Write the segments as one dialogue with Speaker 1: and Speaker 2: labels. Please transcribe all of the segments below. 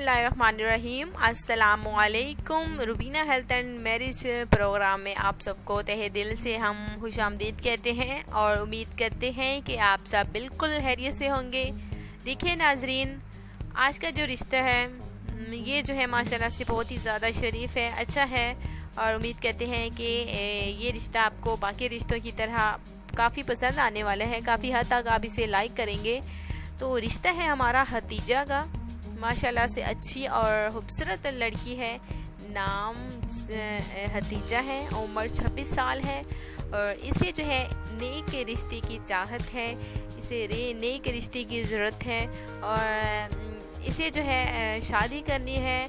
Speaker 1: बिस्मिल्लाहिर्रहमानिर्रहीम। अस्सलामुअलैकुम। Rubina health and marriage programme में आप सबको तहे दिल से हम खुशामदीद कहते हैं और उम्मीद करते हैं कि आप सब बिल्कुल खैरियत से होंगे। देखिए नाजरीन, आज का जो रिश्ता है ये जो है माशाल्लाह से बहुत ही ज़्यादा शरीफ है, अच्छा है और उम्मीद करते हैं कि ये रिश्ता आपको बाकी रिश्तों की तरह काफ़ी पसंद आने वाला है, काफ़ी हद तक आप इसे लाइक करेंगे। तो रिश्ता है हमारा हतीजा का, माशाल्लाह से अच्छी और खूबसूरत लड़की है, नाम हतीजा है, उम्र 26 साल है और इसे जो है नेक रिश्ते की चाहत है, इसे नेक रिश्ते की ज़रूरत है और इसे जो है शादी करनी है,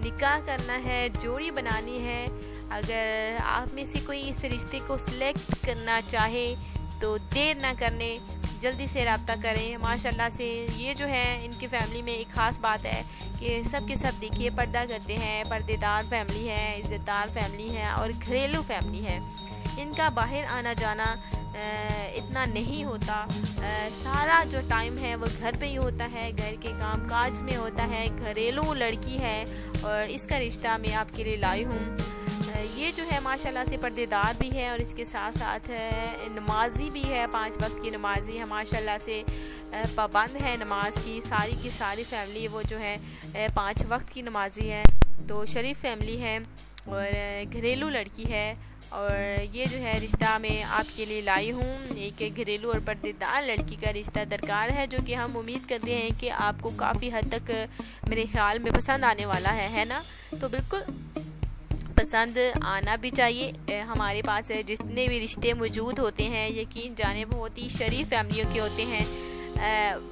Speaker 1: निकाह करना है, जोड़ी बनानी है। अगर आप में से कोई इस रिश्ते को सिलेक्ट करना चाहे तो देर ना करने, जल्दी से रब्ता करें। माशाल्लाह से ये जो है इनकी फैमिली में एक ख़ास बात है कि सब के सब देखिए पर्दा करते हैं, पर्देदार फैमिली है, इज़्ज़तदार फैमिली है और घरेलू फैमिली है। इनका बाहर आना जाना इतना नहीं होता, सारा जो टाइम है वो घर पे ही होता है, घर के काम काज में होता है, घरेलू लड़की है और इसका रिश्ता मैं आपके लिए लाई हूँ। ये जो है माशाल्लाह से पर्देदार भी है और इसके साथ साथ नमाजी भी है, 5 वक्त की नमाजी है, माशाल्लाह से पाबंद है नमाज की सारी फैमिली वो जो है 5 वक्त की नमाजी है। तो शरीफ फैमिली है और घरेलू लड़की है और ये जो है रिश्ता मैं आपके लिए लाई हूँ। एक घरेलू और पर्देदार लड़की का रिश्ता दरकार है जो कि हम उम्मीद करते हैं कि आपको काफ़ी हद तक मेरे ख्याल में पसंद आने वाला है ना। तो बिल्कुल पसंद आना भी चाहिए। हमारे पास जितने भी रिश्ते मौजूद होते हैं यकीन जाने बहुत ही शरीफ फैमिलियों के होते हैं।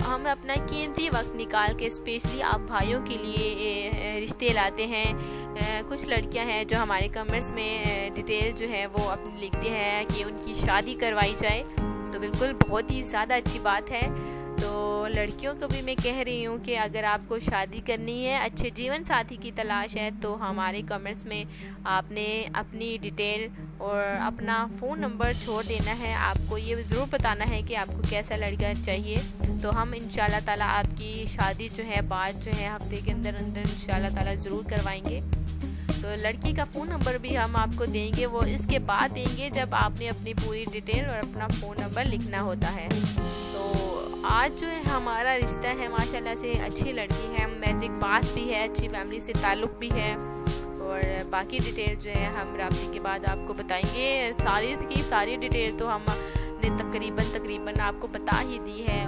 Speaker 1: हम अपना कीमती वक्त निकाल के स्पेशली आप भाइयों के लिए रिश्ते लाते हैं। कुछ लड़कियां हैं जो हमारे कमेंट्स में डिटेल जो है वो अपनी लिखती हैं कि उनकी शादी करवाई जाए, तो बिल्कुल बहुत ही ज़्यादा अच्छी बात है। तो लड़कियों को भी मैं कह रही हूँ कि अगर आपको शादी करनी है, अच्छे जीवन साथी की तलाश है, तो हमारे कमेंट्स में आपने अपनी डिटेल और अपना फ़ोन नंबर छोड़ देना है। आपको ये ज़रूर बताना है कि आपको कैसा लड़का चाहिए, तो हम इंशाल्लाह ताला आपकी शादी जो है बात जो है हफ्ते के अंदर इंशाल्लाह ताला ज़रूर करवाएंगे। तो लड़की का फ़ोन नंबर भी हम आपको देंगे, वो इसके बाद देंगे जब आपने अपनी पूरी डिटेल और अपना फ़ोन नंबर लिखना होता है। तो आज जो है हमारा रिश्ता है माशाल्लाह से अच्छी लड़की है, मैट्रिक पास भी है, अच्छी फैमिली से ताल्लुक़ भी है और बाकी डिटेल जो है हम राब्ते के बाद आपको बताएंगे। सारी की सारी डिटेल तो हमने तकरीबन आपको बता ही दी है